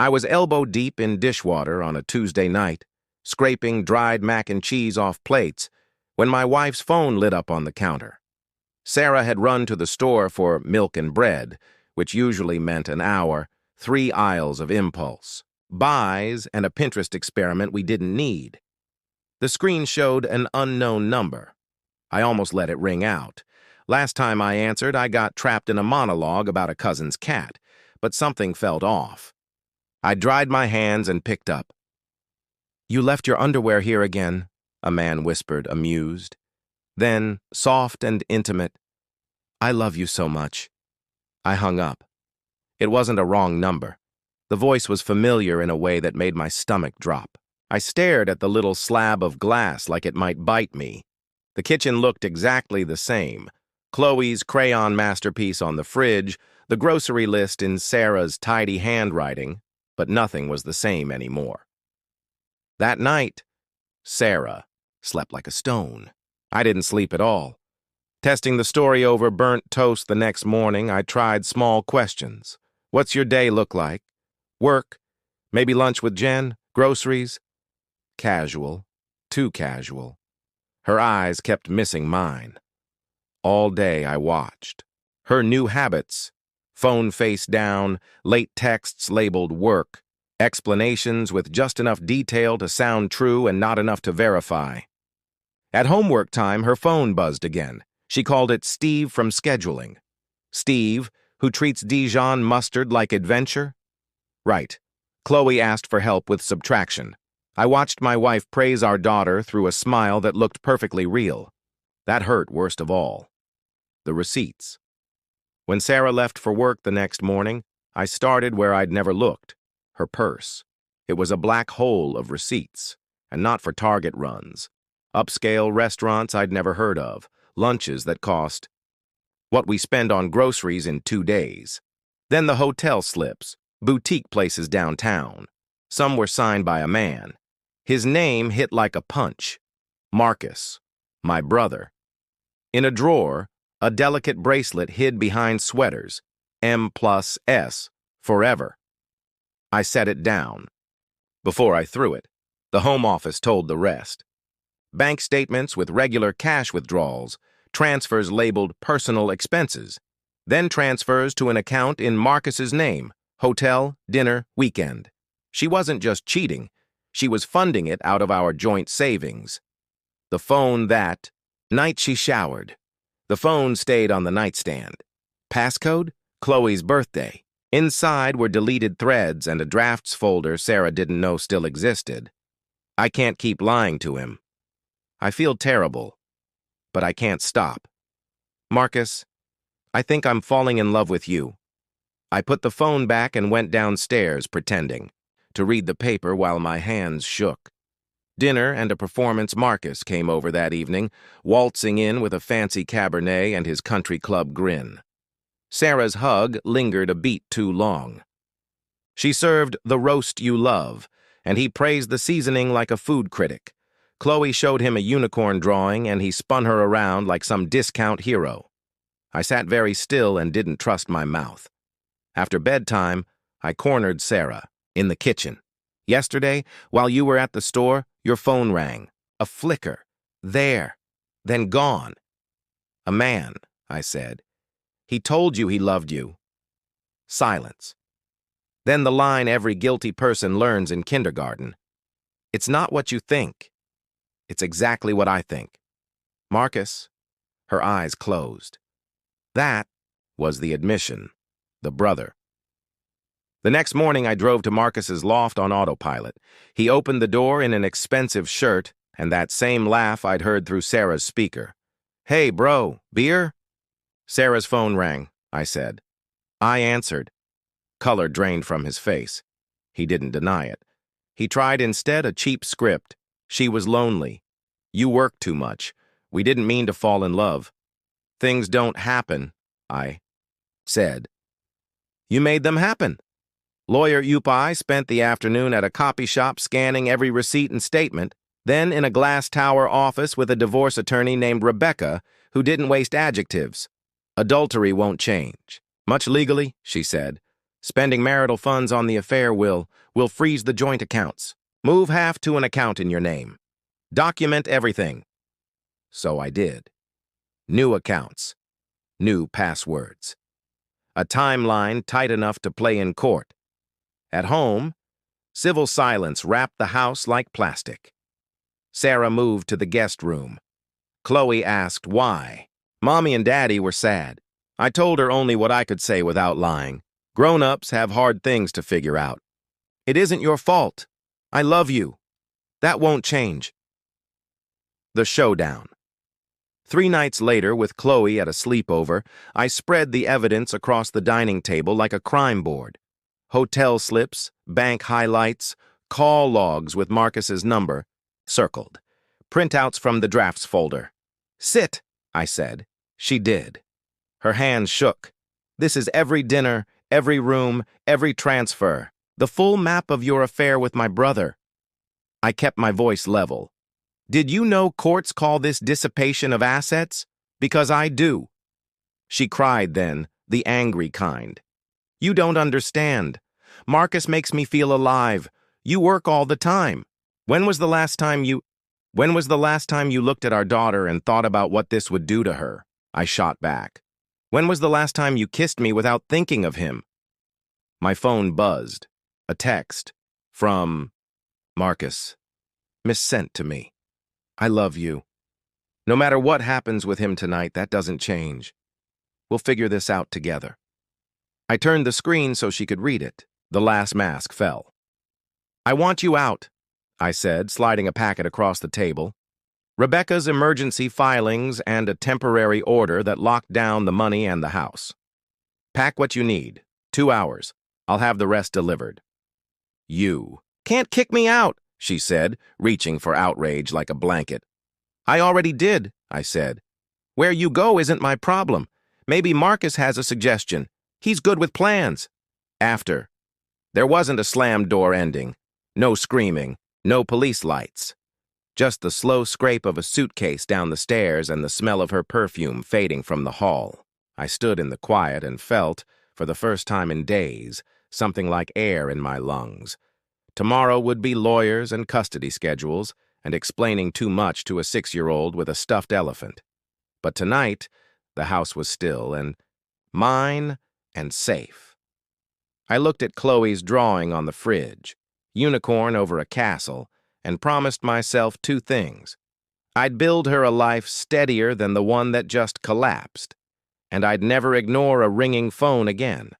I was elbow-deep in dishwater on a Tuesday night, scraping dried mac and cheese off plates, when my wife's phone lit up on the counter. Sarah had run to the store for milk and bread, which usually meant an hour, 3 aisles of impulse, buys, and a Pinterest experiment we didn't need. The screen showed an unknown number. I almost let it ring out. Last time I answered, I got trapped in a monologue about a cousin's cat, but something felt off. I dried my hands and picked up. "You left your underwear here again," a man whispered, amused. Then, soft and intimate, "I love you so much." I hung up. It wasn't a wrong number. The voice was familiar in a way that made my stomach drop. I stared at the little slab of glass like it might bite me. The kitchen looked exactly the same. Chloe's crayon masterpiece on the fridge, the grocery list in Sarah's tidy handwriting, but nothing was the same anymore. That night, Sarah slept like a stone. I didn't sleep at all. Testing the story over burnt toast the next morning, I tried small questions. What's your day look like? Work? Maybe lunch with Jen? Groceries? Casual. Too casual. Her eyes kept missing mine. All day I watched. Her new habits. Phone face down, late texts labeled work, explanations with just enough detail to sound true and not enough to verify. At homework time, her phone buzzed again. She called it Steve from scheduling. Steve, who treats Dijon mustard like adventure? Right. Chloe asked for help with subtraction. I watched my wife praise our daughter through a smile that looked perfectly real. That hurt worst of all. The receipts. When Sarah left for work the next morning, I started where I'd never looked, her purse. It was a black hole of receipts, and not for Target runs. Upscale restaurants I'd never heard of, lunches that cost what we spend on groceries in 2 days. Then the hotel slips, boutique places downtown. Some were signed by a man. His name hit like a punch. Marcus, my brother. In a drawer, a delicate bracelet hid behind sweaters, M+S, forever. I set it down. Before I threw it, the home office told the rest. Bank statements with regular cash withdrawals, transfers labeled personal expenses, then transfers to an account in Marcus's name, hotel, dinner, weekend. She wasn't just cheating, she was funding it out of our joint savings. The phone that night she showered. The phone stayed on the nightstand. Passcode? Chloe's birthday. Inside were deleted threads and a drafts folder Sarah didn't know still existed. I can't keep lying to him. I feel terrible, but I can't stop. Marcus, I think I'm falling in love with you. I put the phone back and went downstairs, pretending, to read the paper while my hands shook. Dinner and a performance Marcus came over that evening, waltzing in with a fancy Cabernet and his country club grin. Sarah's hug lingered a beat too long. She served the roast you love, and he praised the seasoning like a food critic. Chloe showed him a unicorn drawing, and he spun her around like some discount hero. I sat very still and didn't trust my mouth. After bedtime, I cornered Sarah, in the kitchen. Yesterday, while you were at the store, your phone rang. A flicker. There. Then gone. A man, I said. He told you he loved you. Silence. Then the line every guilty person learns in kindergarten. It's not what you think. It's exactly what I think. Marcus. Her eyes closed. That was the admission. The brother. The next morning, I drove to Marcus's loft on autopilot. He opened the door in an expensive shirt, and that same laugh I'd heard through Sarah's speaker. "Hey, bro, beer?" Sarah's phone rang, I said. I answered. Color drained from his face. He didn't deny it. He tried instead a cheap script. She was lonely. You work too much. We didn't mean to fall in love. Things don't happen, I said. You made them happen. Lawyer Yupai spent the afternoon at a copy shop scanning every receipt and statement, then in a glass tower office with a divorce attorney named Rebecca who didn't waste adjectives. Adultery won't change. Much legally, she said. Spending marital funds on the affair will freeze the joint accounts. Move half to an account in your name. Document everything. So I did. New accounts. New passwords. A timeline tight enough to play in court. At home, civil silence wrapped the house like plastic. Sarah moved to the guest room. Chloe asked why. Mommy and Daddy were sad. I told her only what I could say without lying. Grown-ups have hard things to figure out. It isn't your fault. I love you. That won't change. The showdown. 3 nights later, with Chloe at a sleepover, I spread the evidence across the dining table like a crime board. Hotel slips, bank highlights, call logs with Marcus's number, circled. Printouts from the drafts folder. Sit, I said. She did. Her hands shook. This is every dinner, every room, every transfer. The full map of your affair with my brother. I kept my voice level. Did you know courts call this dissipation of assets? Because I do. She cried then, the angry kind. You don't understand. Marcus makes me feel alive. You work all the time. When was the last time you looked at our daughter and thought about what this would do to her? I shot back. When was the last time you kissed me without thinking of him? My phone buzzed. A text from Marcus. Missent to me. I love you. No matter what happens with him tonight, that doesn't change. We'll figure this out together. I turned the screen so she could read it. The last mask fell. I want you out, I said, sliding a packet across the table. Rebecca's emergency filings and a temporary order that locked down the money and the house. Pack what you need. 2 hours. I'll have the rest delivered. You can't kick me out, she said, reaching for outrage like a blanket. I already did, I said. Where you go isn't my problem. Maybe Marcus has a suggestion. He's good with plans. After. There wasn't a slammed door ending. No screaming. No police lights. Just the slow scrape of a suitcase down the stairs and the smell of her perfume fading from the hall. I stood in the quiet and felt, for the first time in days, something like air in my lungs. Tomorrow would be lawyers and custody schedules and explaining too much to a 6-year-old with a stuffed elephant. But tonight, the house was still and mine and safe. I looked at Chloe's drawing on the fridge, unicorn over a castle, and promised myself 2 things. I'd build her a life steadier than the one that just collapsed, and I'd never ignore a ringing phone again.